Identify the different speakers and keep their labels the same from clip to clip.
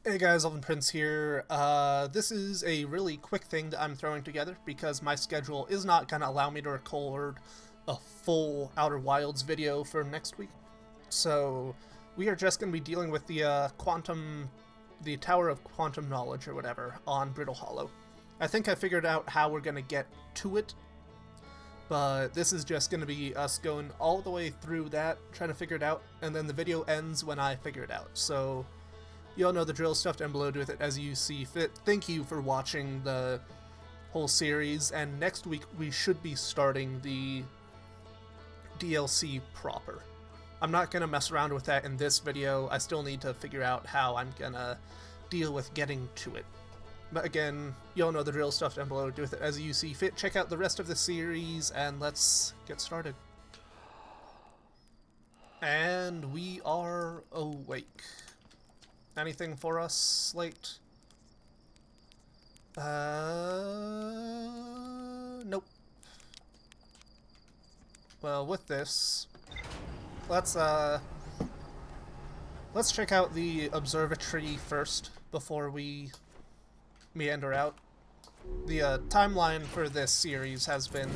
Speaker 1: Hey guys, Elven Prince here. This is a really quick thing that I'm throwing together because my schedule is not going to allow me to record a full Outer Wilds video for next week. So we are just going to be dealing with the Tower of Quantum Knowledge or whatever on Brittle Hollow. I think I figured out how we're going to get to it, but this is just going to be us going all the way through that, trying to figure it out, and then the video ends when I figure it out. So you all know the drill, stuff down below, do with it as you see fit. Thank you for watching the whole series, and next week we should be starting the DLC proper. I'm not going to mess around with that in this video. I still need to figure out how I'm going to deal with getting to it. But again, you all know the drill, stuff down below, do with it as you see fit. Check out the rest of the series, and let's get started. And we are awake. Anything for us, Slate? Nope. Well, with this, let's check out the observatory first before we meander out. The timeline for this series has been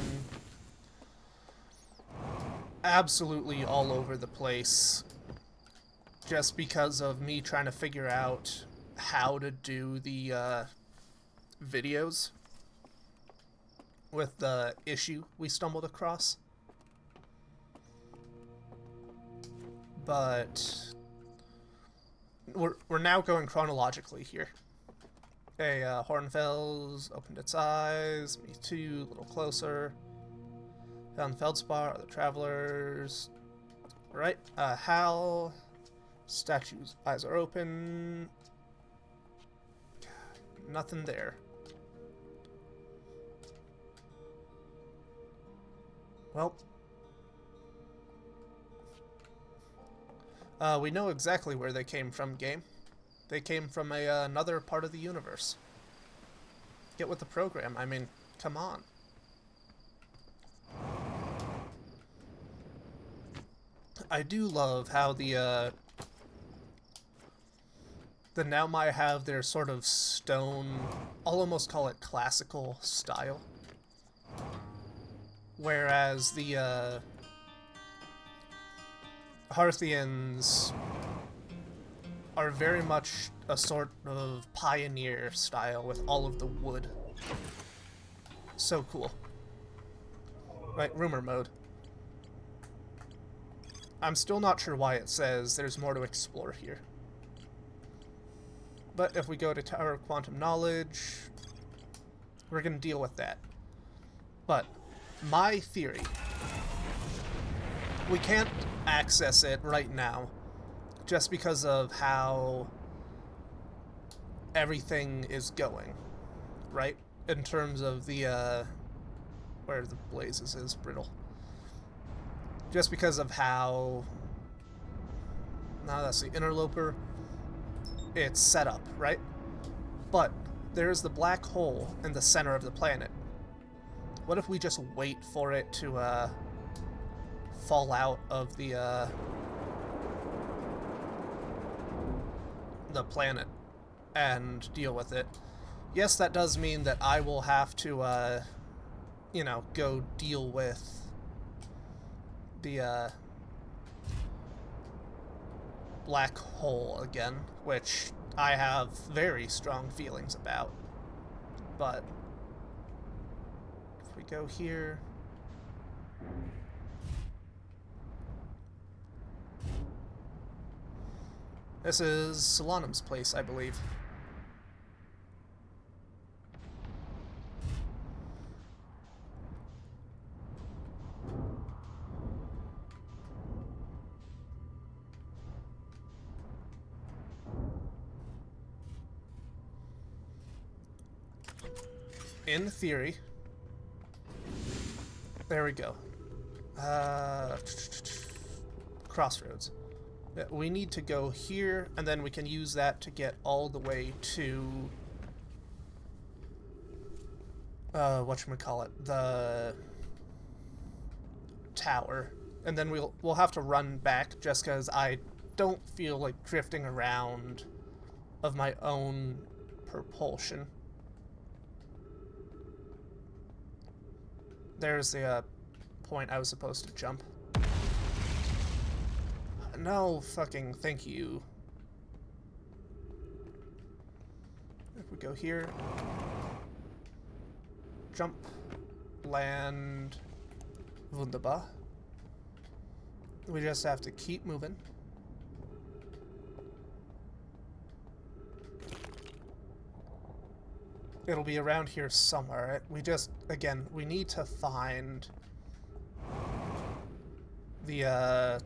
Speaker 1: absolutely all over the place, just because of me trying to figure out how to do the videos with the issue we stumbled across. But we're now going chronologically here. Okay, Hornfels opened its eyes, me too, a little closer. Found Feldspar, other travelers. Right, Hal. Statue's eyes are open. Nothing there. Well, we know exactly where they came from, game. They came from another part of the universe. Get with the program. I mean, come on. I do love how the Naumai have their sort of stone, I'll almost call it classical style. Whereas the Harthians are very much a sort of pioneer style with all of the wood. So cool. Right, rumor mode. I'm still not sure why it says there's more to explore here. But if we go to Tower of Quantum Knowledge, we're going to deal with that. But my theory, we can't access it right now just because of how everything is going, right? In terms of the, where the Blazes is, Brittle. Just because of how, now that's the Interloper, it's set up, right? But there's the black hole in the center of the planet. What if we just wait for it to fall out of the planet and deal with it? Yes, that does mean that I will have to you know, go deal with the black hole again, which I have very strong feelings about. But if we go here, this is Solanum's place, I believe. In theory, there we go. Crossroads. We need to go here, and then we can use that to get all the way to whatchamacallit, the tower. And then we'll have to run back just because I don't feel like drifting around of my own propulsion. There's the point I was supposed to jump. No fucking thank you. If we go here, jump, land, wunderbar. We just have to keep moving. It'll be around here somewhere. We just, again, we need to find the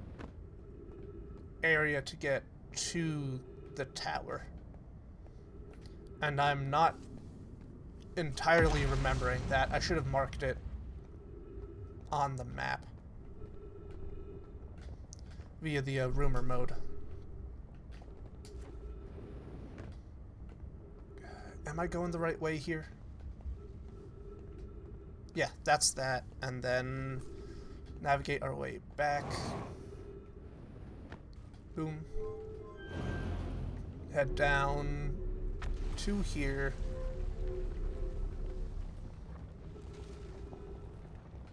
Speaker 1: area to get to the tower. And I'm not entirely remembering that. I should have marked it on the map via the rumor mode. Am I going the right way here? Yeah, that's that. And then navigate our way back. Boom. Head down to here.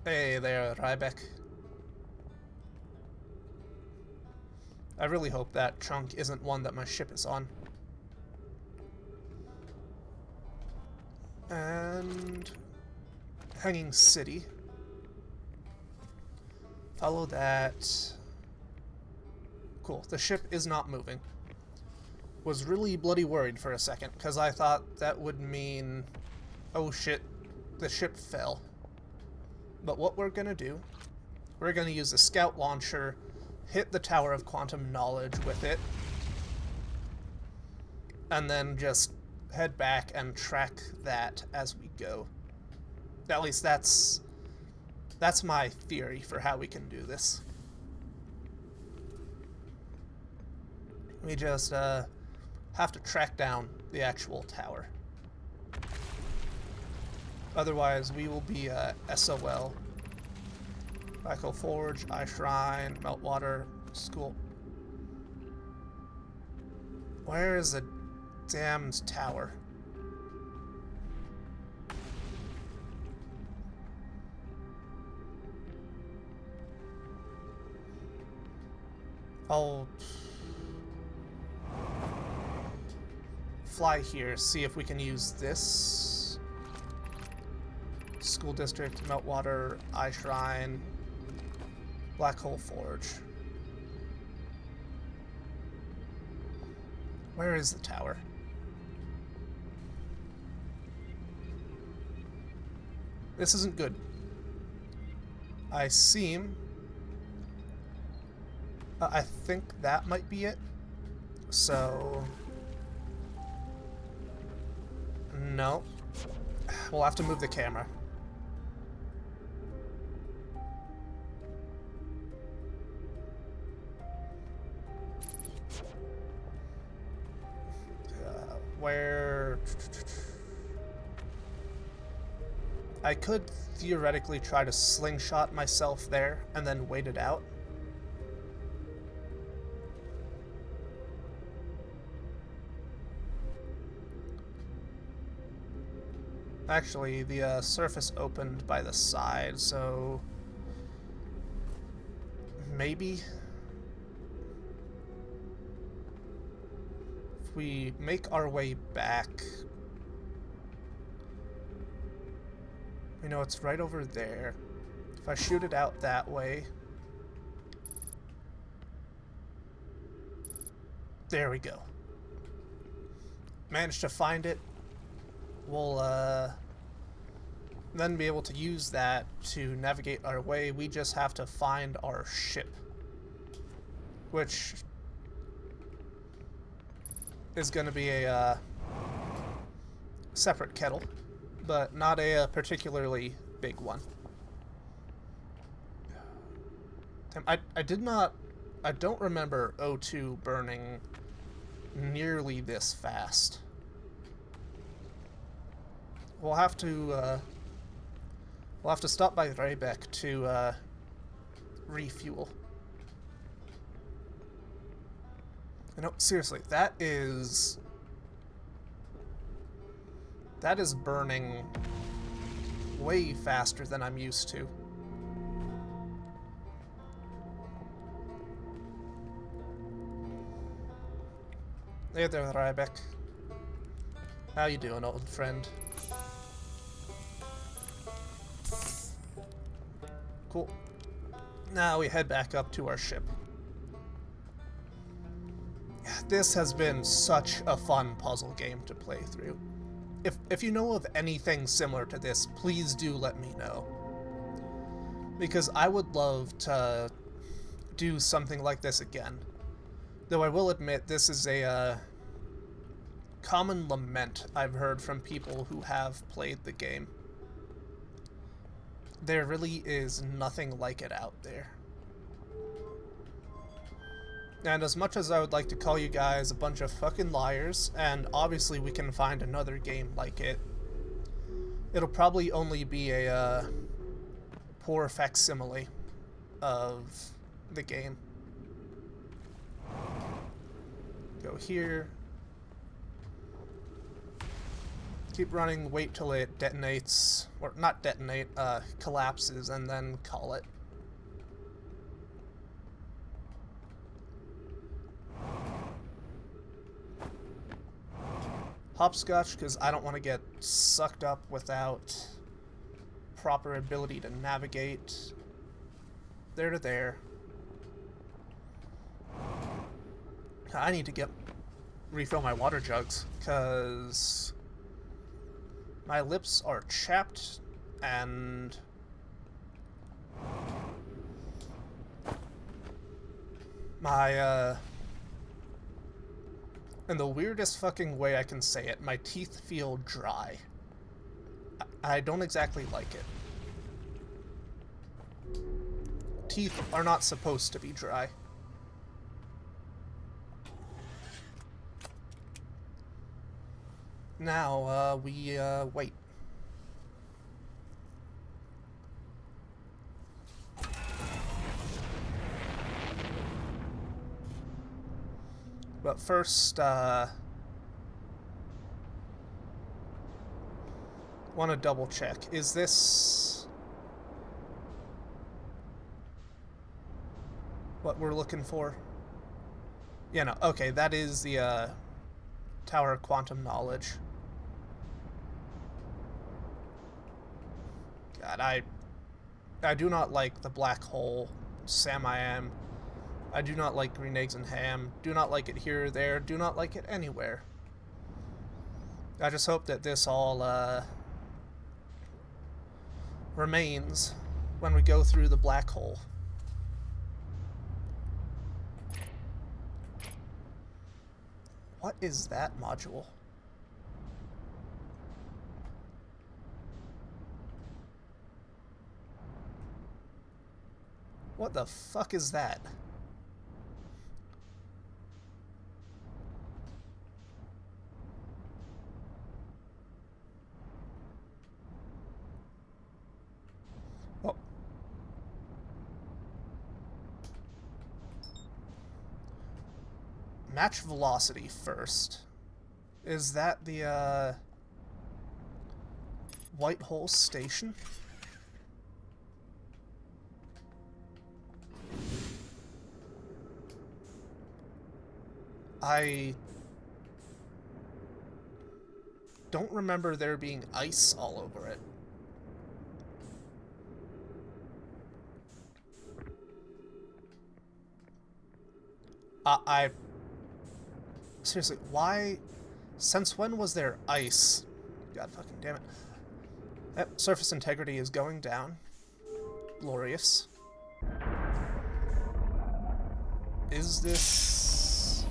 Speaker 1: Hey there, Ryback. I really hope that chunk isn't one that my ship is on. And Hanging City. Follow that. Cool. The ship is not moving. Was really bloody worried for a second, because I thought that would mean, oh shit, the ship fell. But what we're gonna do, we're gonna use the scout launcher, hit the Tower of Quantum Knowledge with it, and then just head back and track that as we go. At least that's my theory for how we can do this. We just have to track down the actual tower. Otherwise, we will be SOL. Black Hole Forge, Eye Shrine, Meltwater, School. Where is the damned tower? I'll fly here, see if we can use this. School District, Meltwater, Eye Shrine, Black Hole Forge. Where is the tower? This isn't good. I think that might be it. So... no. We'll have to move the camera. Where... I could theoretically try to slingshot myself there and then wait it out. Actually, the surface opened by the side, so maybe if we make our way back, we know it's right over there. If I shoot it out that way, there we go. Managed to find it. We'll then be able to use that to navigate our way. We just have to find our ship, which is going to be a separate kettle, but not a particularly big one. I don't remember O2 burning nearly this fast. We'll have to stop by Raybeck to refuel. You know, seriously, that is That is burning way faster than I'm used to. Hey there, Ryback. How you doing, old friend? Cool. Now we head back up to our ship. This has been such a fun puzzle game to play through. If you know of anything similar to this, please do let me know. Because I would love to do something like this again. Though I will admit, this is a common lament I've heard from people who have played the game. There really is nothing like it out there. And as much as I would like to call you guys a bunch of fucking liars, and obviously we can find another game like it, it'll probably only be a poor facsimile of the game. Go here. Keep running, wait till it detonates, or not detonate, collapses, and then call it. Hopscotch, because I don't want to get sucked up without proper ability to navigate there to there. I need to refill my water jugs, because my lips are chapped and my in the weirdest fucking way I can say it, my teeth feel dry. I don't exactly like it. Teeth are not supposed to be dry. Now, we wait. But first, want to double check. Is this what we're looking for? Yeah, no. Okay, that is the Tower of Quantum Knowledge. God, I do not like the black hole, Sam I am. I do not like green eggs and ham. Do not like it here or there. Do not like it anywhere. I just hope that this all remains when we go through the black hole. What is that module? What the fuck is that? Oh. Match velocity first. Is that the White Hole Station? I don't remember there being ice all over it. Seriously, why? Since when was there ice? God fucking damn it. Yep, surface integrity is going down. Glorious. Is this...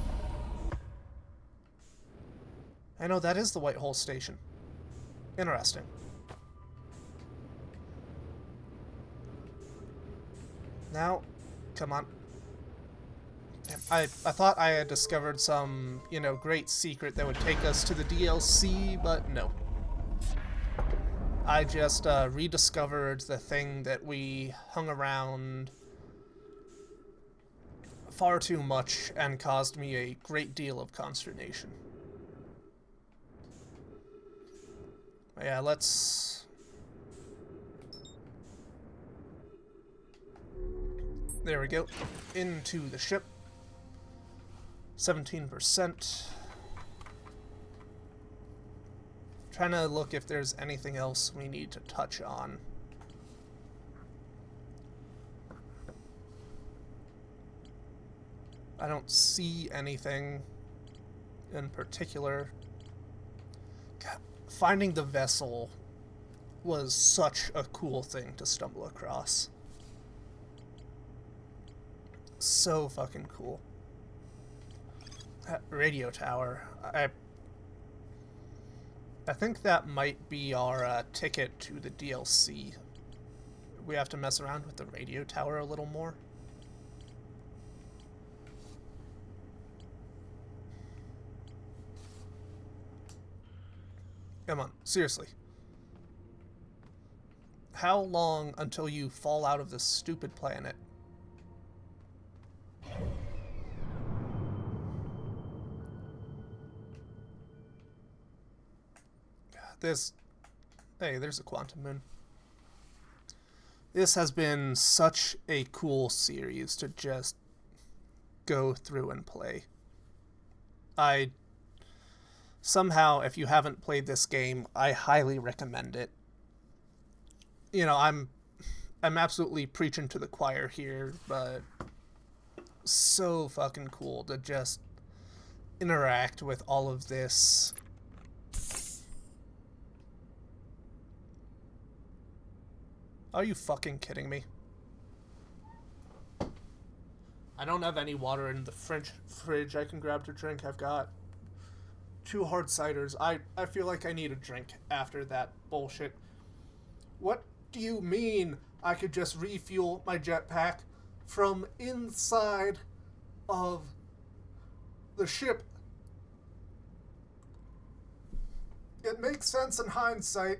Speaker 1: I know that is the White Hole Station. Interesting. Now, come on. I thought I had discovered some, you know, great secret that would take us to the DLC, but no. I just rediscovered the thing that we hung around far too much and caused me a great deal of consternation. Yeah, let's... There we go. Into the ship. 17%. Trying to look if there's anything else we need to touch on. I don't see anything in particular. God, finding the vessel was such a cool thing to stumble across. So fucking cool. That radio tower. I think that might be our ticket to the DLC. We have to mess around with the radio tower a little more. Come on, seriously. How long until you fall out of this stupid planet? Hey, there's a quantum moon. This has been such a cool series to just go through and play. Somehow, if you haven't played this game, I highly recommend it. You know, I'm absolutely preaching to the choir here, but so fucking cool to just interact with all of this. Are you fucking kidding me? I don't have any water in the fridge I can grab to drink. I've got 2 hard ciders. I feel like I need a drink after that bullshit. What do you mean I could just refuel my jetpack from inside of the ship? It makes sense in hindsight.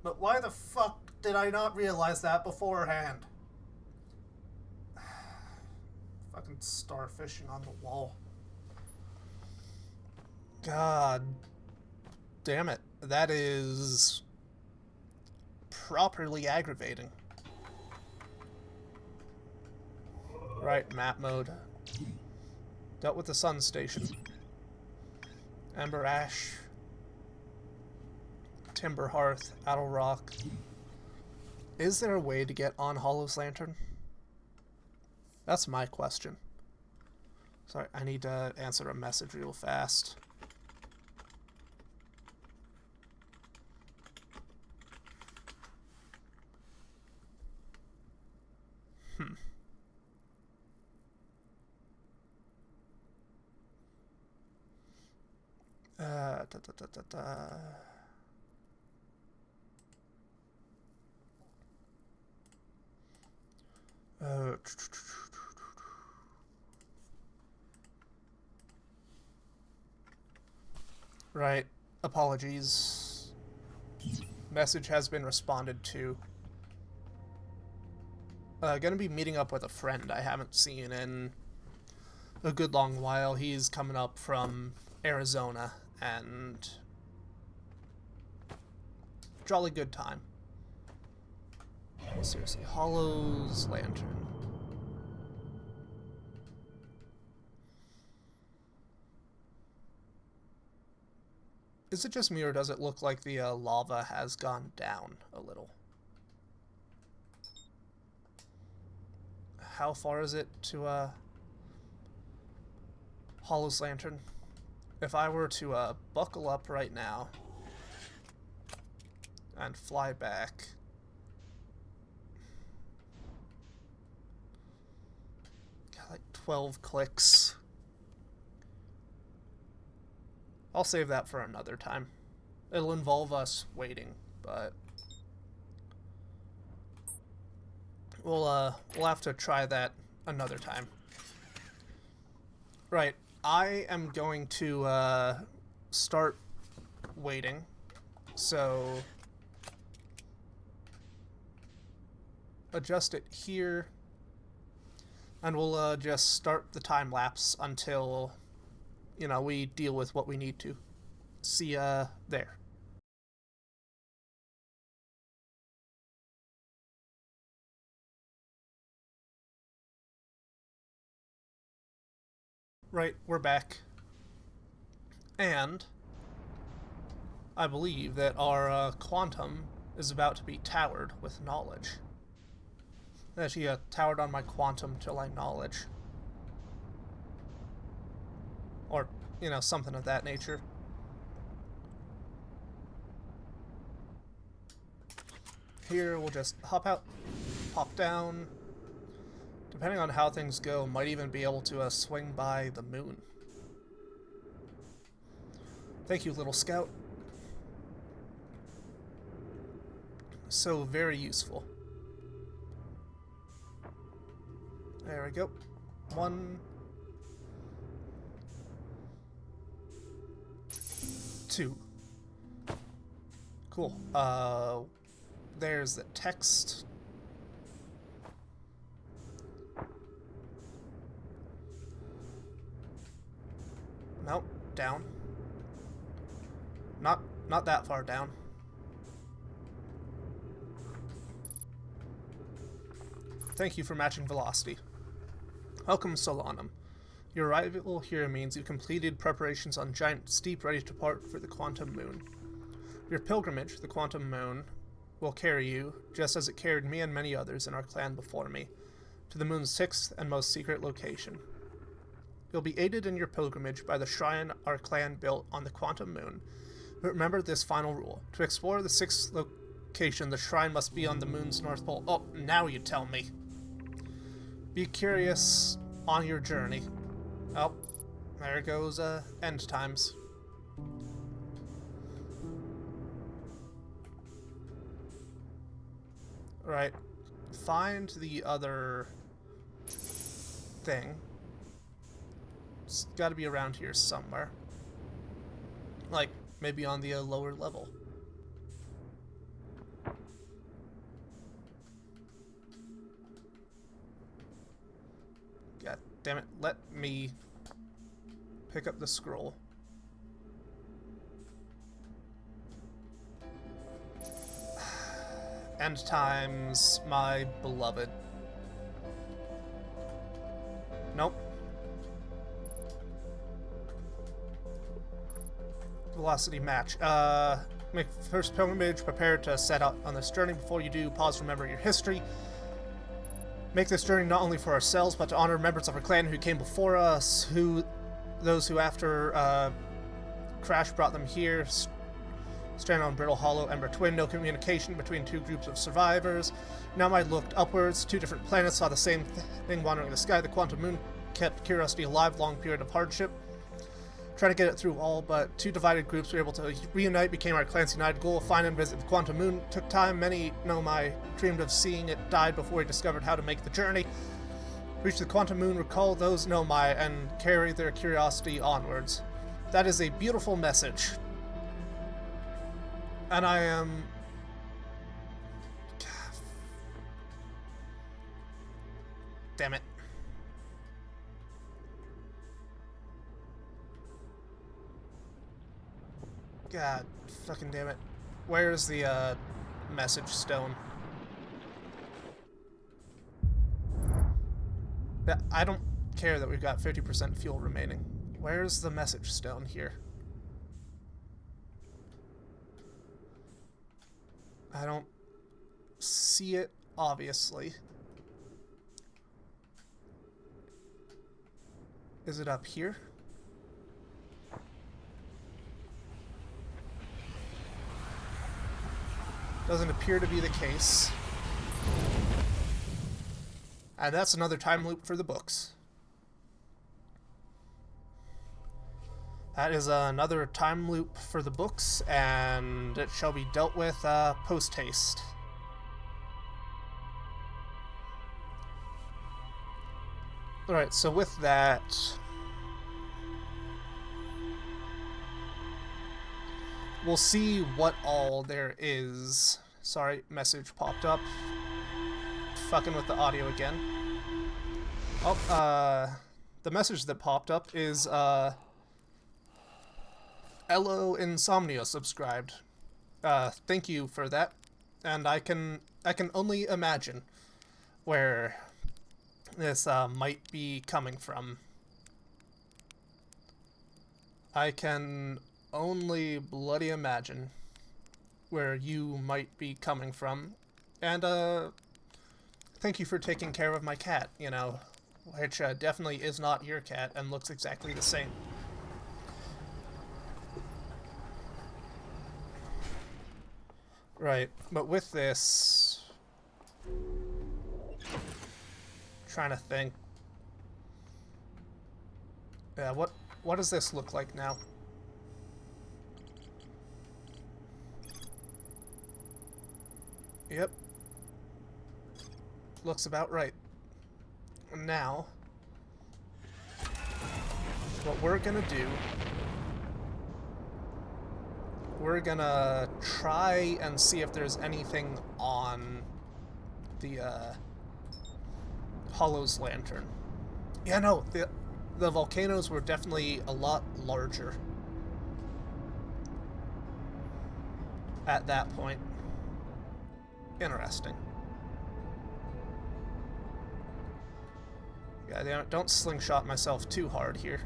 Speaker 1: But why the fuck did I not realize that beforehand? Fucking starfishing on the wall. God damn it. That is properly aggravating. Right, map mode. Dealt with the sun station. Ember Ash. Timber Hearth, Addle Rock. Is there a way to get on Hollow's Lantern? That's my question. Sorry, I need to answer a message real fast. Right. Apologies. Message has been responded to. Gonna be meeting up with a friend I haven't seen in a good long while. He's coming up from Arizona, and jolly good time. Seriously, Hollow's Lantern. Is it just me, or does it look like the lava has gone down a little? How far is it to Hollow's Lantern? If I were to buckle up right now and fly back, got like 12 clicks. I'll save that for another time. It'll involve us waiting, but we'll have to try that another time. Right, I am going to start waiting, so adjust it here, and we'll just start the time lapse until, you know, we deal with what we need to. See there. Right, we're back. And I believe that our quantum is about to be towered with knowledge. Actually, towered on my quantum till I knowledge. Or, something of that nature. Here, we'll just hop out, pop down. Depending on how things go, might even be able to swing by the moon. Thank you, little scout. So very useful. There we go. 1, 2. Cool. There's the text. Nope, down. Not that far down. Thank you for matching velocity. Welcome, Solanum. Your arrival here means you completed preparations on Giant Steep, ready to depart for the Quantum Moon. Your pilgrimage, the Quantum Moon, will carry you, just as it carried me and many others in our clan before me, to the moon's 6th and most secret location. You'll be aided in your pilgrimage by the shrine our clan built on the Quantum Moon. But remember this final rule. To explore the 6th location, the shrine must be on the moon's north pole. Oh, now you tell me. Be curious on your journey. Oh, there goes end times. Right. Find the other thing. It's got to be around here somewhere. Like, maybe on the lower level. God damn it. Let me pick up the scroll. End times, my beloved. Nope. Velocity match. Make first pilgrimage, prepare to set out on this journey. Before you do, pause to remember your history. Make this journey not only for ourselves, but to honor members of our clan who came before us, those who after Crash brought them here, stranded on Brittle Hollow, Ember Twin, no communication between two groups of survivors. Now I looked upwards, 2 different planets saw the same thing wandering in the sky. The Quantum Moon kept curiosity alive, long period of hardship. Trying to get it through all, but 2 divided groups were able to reunite, became our clan's united goal. Find and visit the Quantum Moon took time. Many know my dreamed of seeing it died before he discovered how to make the journey. Reach the Quantum Moon, recall those know my, and carry their curiosity onwards. That is a beautiful message. And I am... Damn it. God fucking damn it. Where's the message stone? I don't care that we've got 50% fuel remaining. Where's the message stone here? I don't see it, obviously. Is it up here? Doesn't appear to be the case. And that's another time loop for the books. That is another time loop for the books, and it shall be dealt with post-haste. Alright, so with that... we'll see what all there is. Sorry, message popped up. Fucking with the audio again. Oh, the message that popped up is, Hello Insomnia subscribed. Thank you for that. And I can only imagine where this might be coming from. I can only bloody imagine where you might be coming from. And, thank you for taking care of my cat, you know, which definitely is not your cat and looks exactly the same. Right, but with this... trying to think... Yeah, what does this look like now? Yep. Looks about right. Now, what we're gonna do, we're gonna try and see if there's anything on the Hollow's lantern. Yeah, no, the volcanoes were definitely a lot larger at that point. Interesting. Yeah, don't slingshot myself too hard here.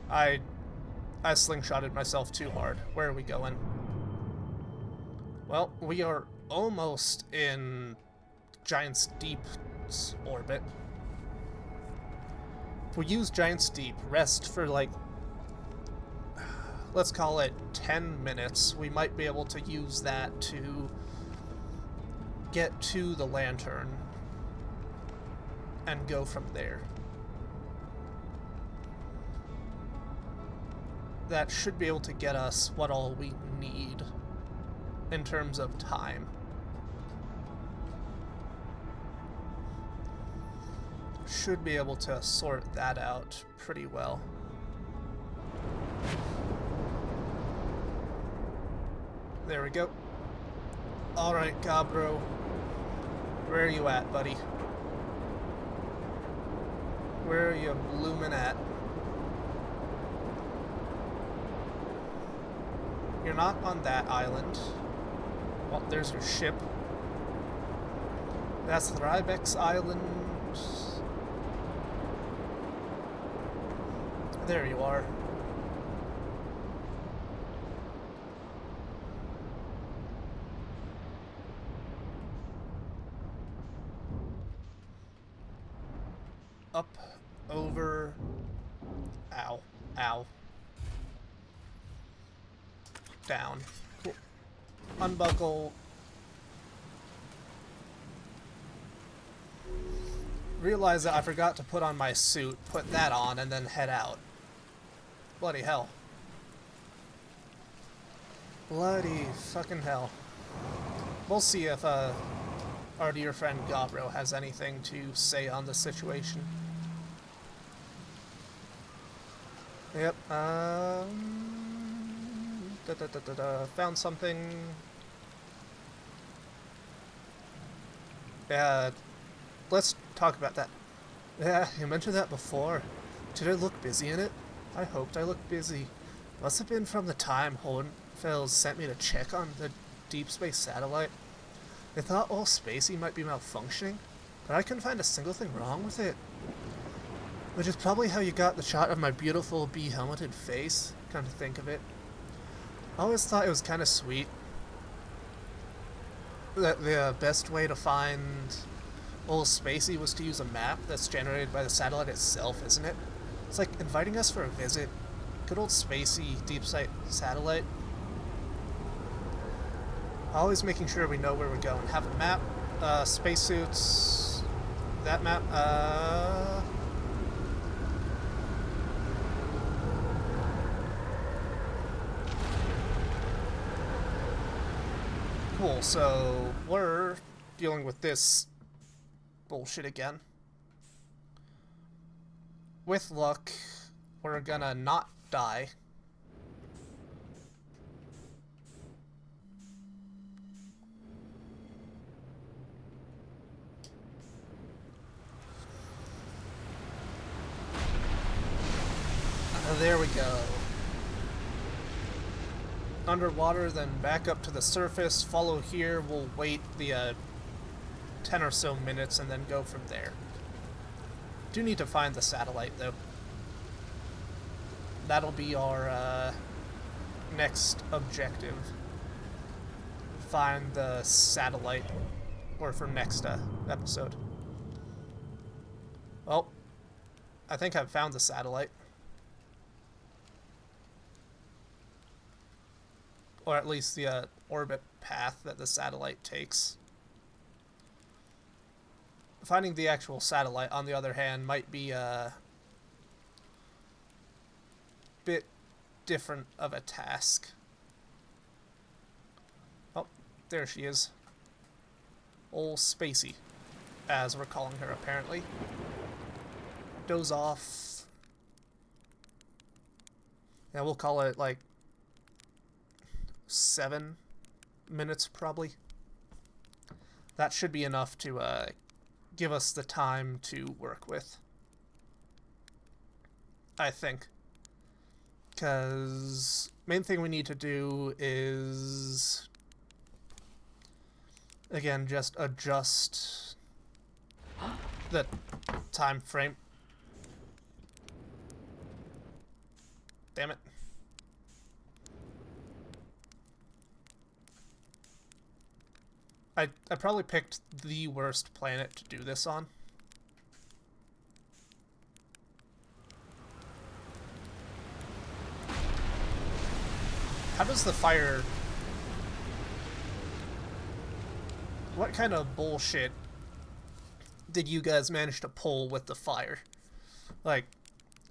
Speaker 1: I slingshotted myself too hard. Where are we going? Well, we are almost in Giant's Deep's orbit. If we use Giant's Deep, rest for like, let's call it 10 minutes, we might be able to use that to get to the lantern and go from there. That should be able to get us what all we need in terms of time. Should be able to sort that out pretty well. There we go. Alright, Gabro. Where are you at, buddy? Where are you bloomin' at? You're not on that island. Well, there's your ship. That's Thrybeck's island. There you are. Up, over, ow, ow. Down. Cool. Unbuckle. Realize that I forgot to put on my suit, put that on, and then head out. Bloody hell. Bloody fucking hell. We'll see if, our dear friend Gabro has anything to say on the situation. Yep, found something. Yeah, let's talk about that. Yeah, you mentioned that before. Did I look busy in it? I hoped I looked busy. Must have been from the time Hohenfels sent me to check on the deep space satellite. They thought all Spacey might be malfunctioning, but I couldn't find a single thing wrong with it. Which is probably how you got the shot of my beautiful bee-helmeted face, come to think of it. I always thought it was kind of sweet that the best way to find old Spacey was to use a map that's generated by the satellite itself, isn't it? It's like inviting us for a visit. Good old Spacey deep sight satellite. Always making sure we know where we're going. Have a map, spacesuits, that map, cool, so we're dealing with this bullshit again. With luck, we're gonna not die. There we go. Underwater, then back up to the surface, follow here, we'll wait the 10 or so minutes and then go from there. Do need to find the satellite, though. That'll be our next objective. Find the satellite, or for next episode. Well, I think I've found the satellite. Or at least the orbit path that the satellite takes. Finding the actual satellite, on the other hand, might be a bit different of a task. Oh, there she is. Old Spacey, as we're calling her apparently. Doze off. Yeah, we'll call it like 7 minutes probably. That should be enough to give us the time to work with, I think. Because main thing we need to do is, again, just adjust the time frame. Damn it. I probably picked the worst planet to do this on. How does the fire... What kind of bullshit did you guys manage to pull with the fire? Like,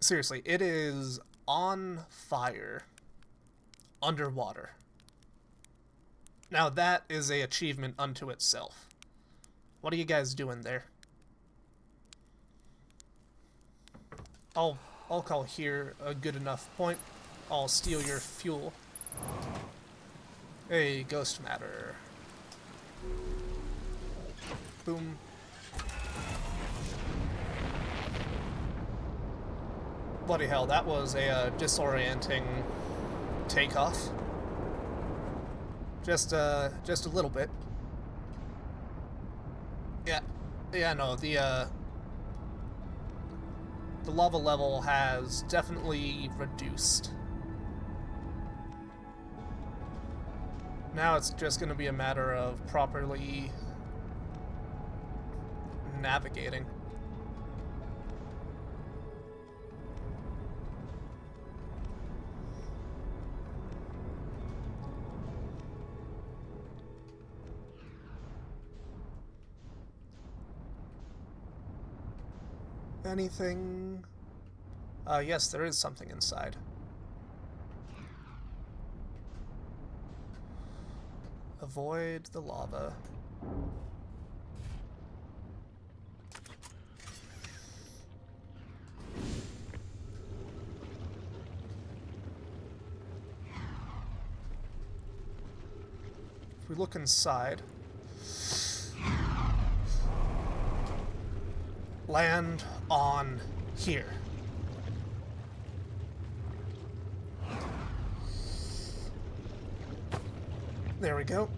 Speaker 1: seriously, it is on fire underwater. Now that is a achievement unto itself. What are you guys doing there? I'll call here a good enough point. I'll steal your fuel. Hey, ghost matter. Boom. Bloody hell, that was a disorienting takeoff. Just a little bit. Yeah, no, the lava level has definitely reduced. Now it's just going to be a matter of properly navigating. Anything? Yes, there is something inside. Avoid the lava. If we look inside, land on here. There we go.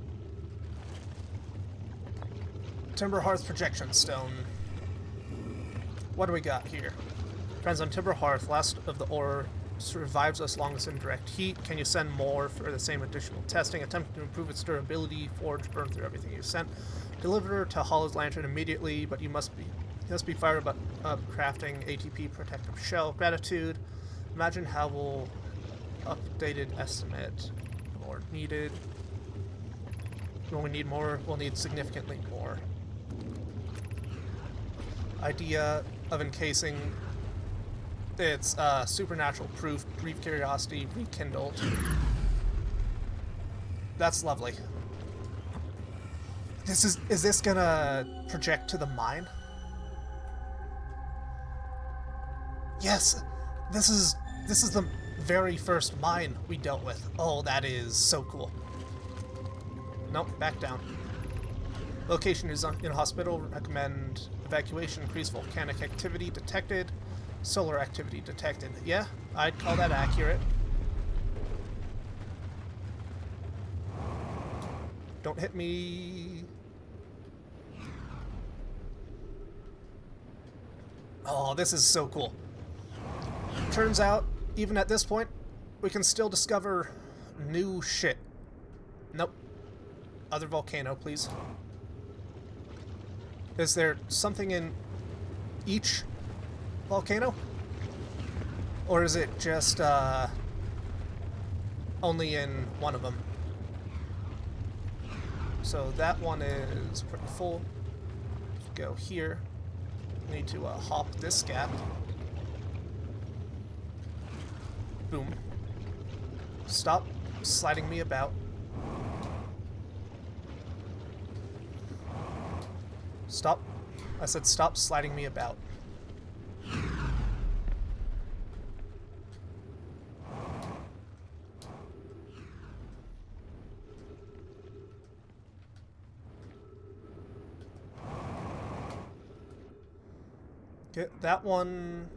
Speaker 1: Timber Hearth Projection Stone. What do we got here? Depends on Timber Hearth. Last of the ore survives us longest in direct heat. Can you send more for the same additional testing? Attempt to improve its durability. Forge, burn through everything you sent. Deliver to Hollow's Lantern immediately, but you must be fired up crafting ATP protective shell. Gratitude. Imagine how we'll updated estimate or needed. When we need more, we'll need significantly more. Idea of encasing. It's supernatural proof. Brief curiosity rekindled. That's lovely. Is this gonna project to the mine? Yes, this is the very first mine we dealt with. Oh, that is so cool. Nope, back down. Location is in a hospital. Recommend evacuation. Increased volcanic activity detected. Solar activity detected. Yeah, I'd call that accurate. Don't hit me. Oh, this is so cool. Turns out, even at this point, we can still discover new shit. Nope. Other volcano, please. Is there something in each volcano? Or is it just, only in one of them? So that one is pretty full. Go here. Need to hop this gap. Boom. Stop sliding me about. Stop. I said stop sliding me about. Okay, that one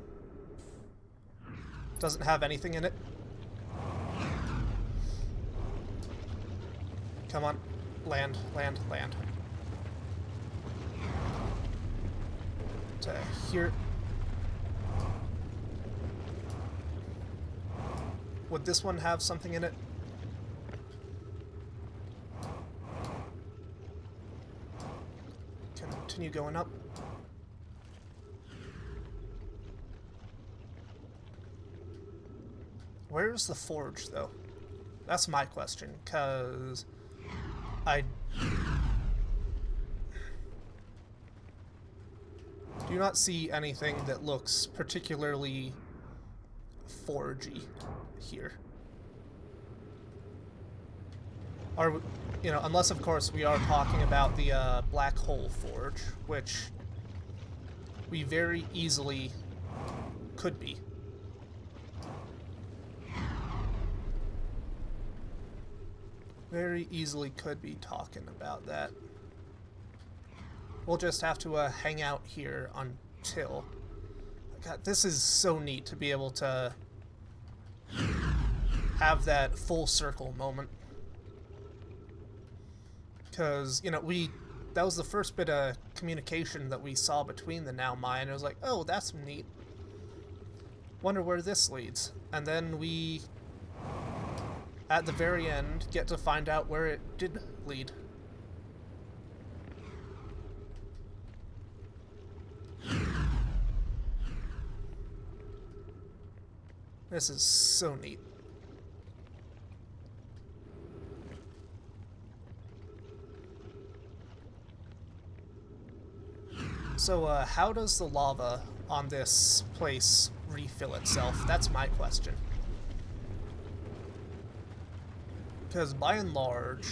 Speaker 1: doesn't have anything in it. Come on. Land, land, land. To here. Would this one have something in it? Continue going up. Where's the forge, though? That's my question, because I do not see anything that looks particularly forgey here. Or, you know, unless, of course, we are talking about the black hole forge, which we very easily could be. Very easily could be talking about that. We'll just have to hang out here until... God, this is so neat to be able to have that full circle moment. Because, you know, that was the first bit of communication that we saw between the Now Mine. It was like, oh, that's neat. Wonder where this leads. And then we, at the very end, get to find out where it did lead. This is so neat. So, how does the lava on this place refill itself? That's my question. Because by and large...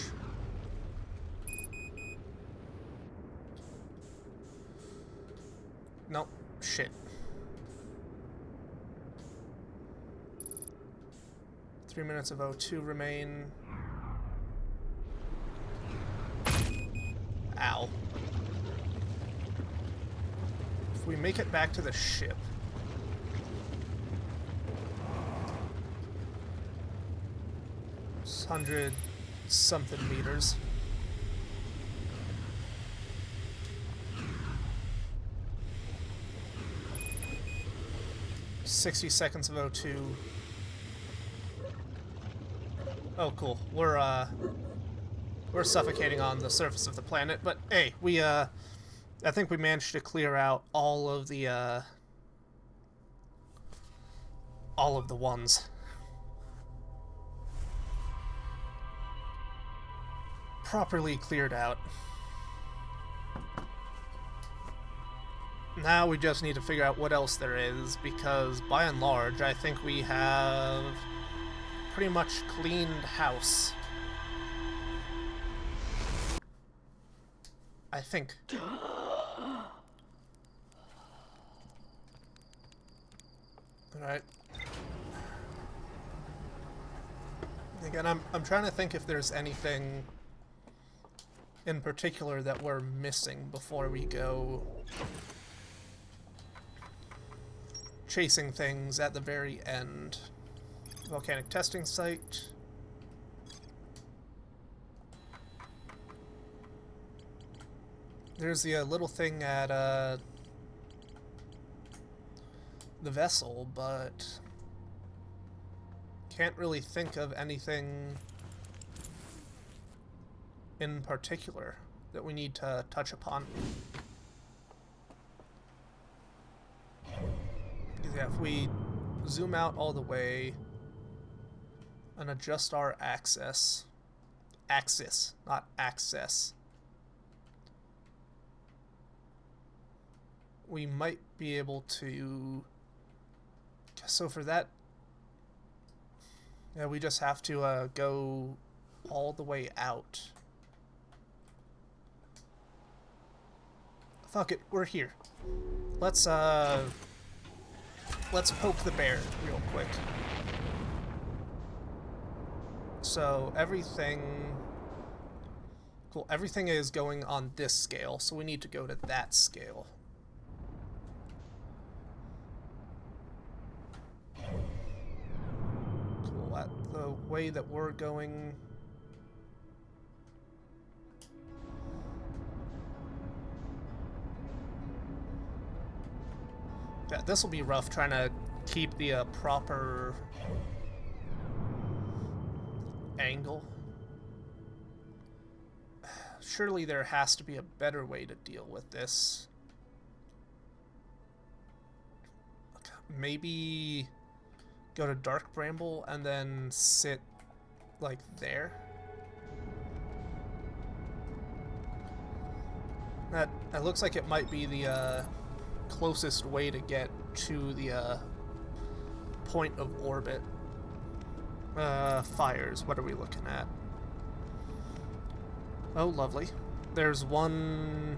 Speaker 1: Nope. Shit. Three minutes of O2 remain. Ow. If we make it back to the ship... It's 100-something meters. "60 seconds of O2. Oh, cool. We're suffocating on the surface of the planet, but hey, I think we managed to clear out all of the ones. Properly cleared out. Now we just need to figure out what else there is, because by and large, I think we have pretty much cleaned house. I think. Alright. Again, I'm trying to think if there's anything in particular that we're missing before we go chasing things at the very end. Volcanic testing site. There's the little thing at the vessel, but can't really think of anything in particular that we need to touch upon. Yeah, if we zoom out all the way and adjust our axis, not access, we might be able to, so for that, yeah, we just have to go all the way out. Fuck it, we're here. Let's poke the bear real quick. So everything, cool, everything is going on this scale, so we need to go to that scale. Cool, at the way that we're going, yeah, this will be rough trying to keep the proper angle. Surely there has to be a better way to deal with this. Maybe go to Dark Bramble and then sit like there. That looks like it might be the closest way to get to the point of orbit. Fires, what are we looking at? Oh, lovely. There's one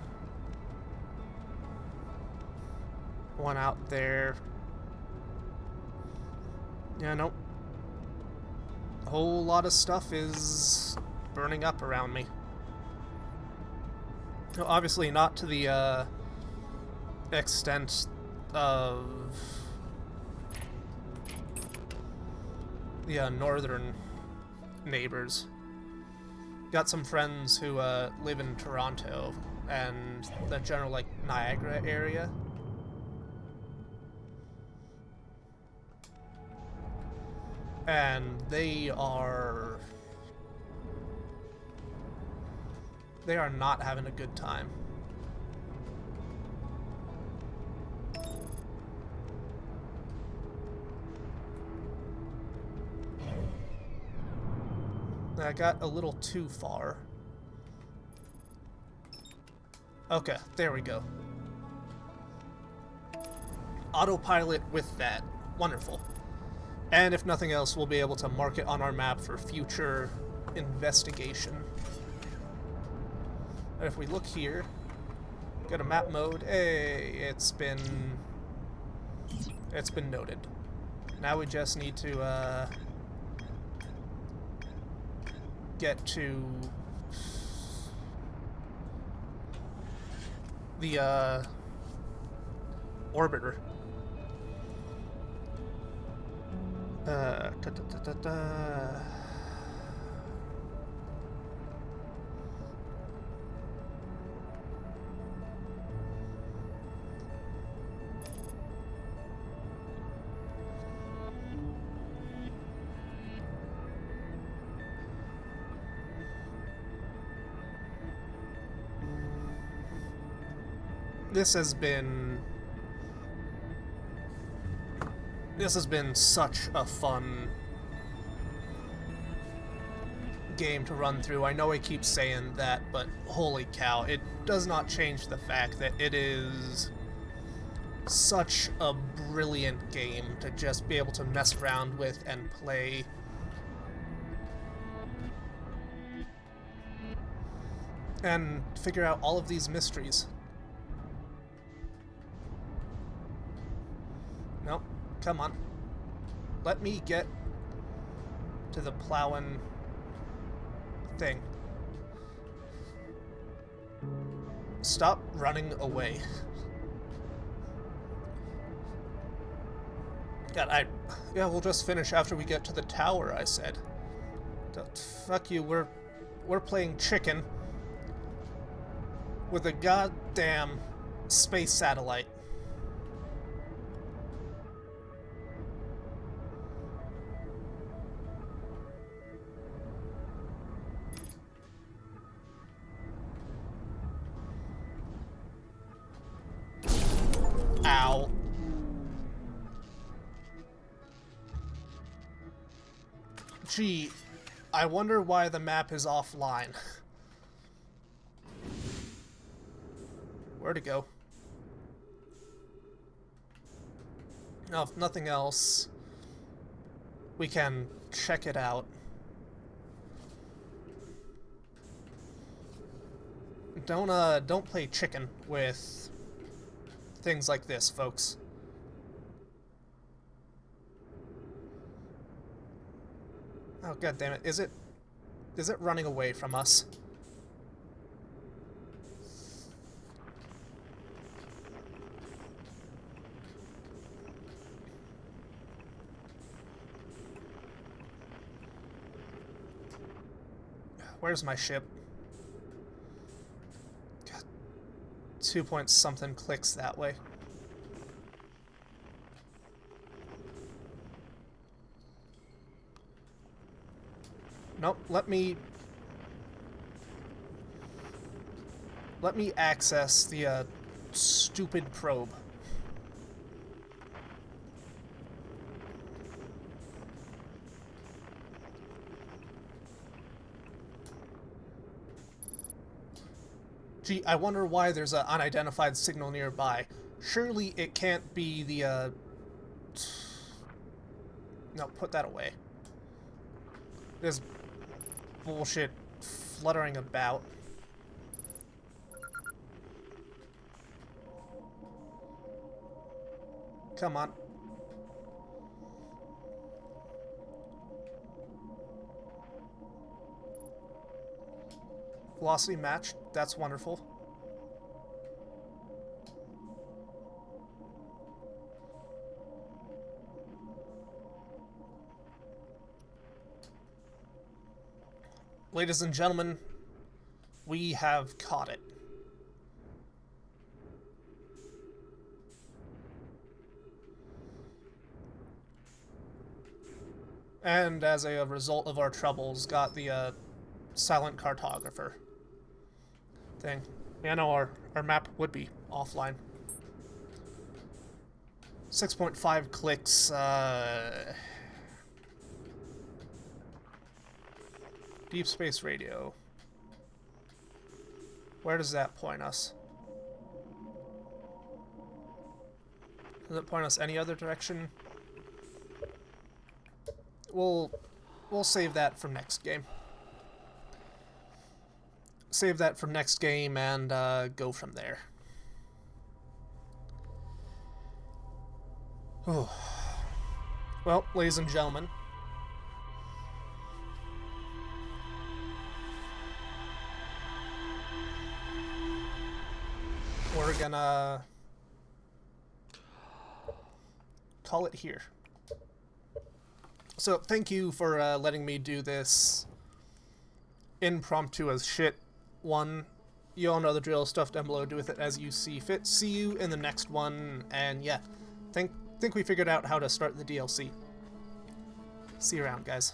Speaker 1: out there. Yeah, nope. A whole lot of stuff is burning up around me. Obviously not to the extent of the northern neighbors. Got some friends who live in Toronto and the general like Niagara area. And they are not having a good time. I got a little too far. Okay, there we go. Autopilot with that. Wonderful. And if nothing else, we'll be able to mark it on our map for future investigation. And if we look here, go to map mode, hey, it's been noted. Now we just need to get to the orbiter. This has been such a fun game to run through. I know I keep saying that, but holy cow, it does not change the fact that it is such a brilliant game to just be able to mess around with and play. And figure out all of these mysteries. Nope. Come on. Let me get to the plowing thing. Stop running away. God, yeah, we'll just finish after we get to the tower, I said. Fuck you, we're playing chicken with a goddamn space satellite. Gee, I wonder why the map is offline. Where to go? Now, if nothing else, we can check it out. Don't play chicken with things like this, folks. Oh, god damn it. Is it running away from us? Where's my ship? God. 2 point something clicks that way. Nope, let me access the stupid probe. Gee, I wonder why there's an unidentified signal nearby. Surely it can't be the no, put that away. There's bullshit fluttering about. Come on. Velocity match. That's wonderful. Ladies and gentlemen, we have caught it. And as a result of our troubles, got the silent cartographer thing. Yeah, no, our map would be offline. 6.5 clicks, Deep Space Radio. Where does that point us? Does it point us any other direction? We'll save that for next game. Save that for next game and go from there. Oh. Well, ladies and gentlemen, we're gonna call it here. So, thank you for letting me do this impromptu as shit one. You all know the drill. Stuff down below. Do with it as you see fit. See you in the next one. And yeah, think we figured out how to start the DLC. See you around, guys.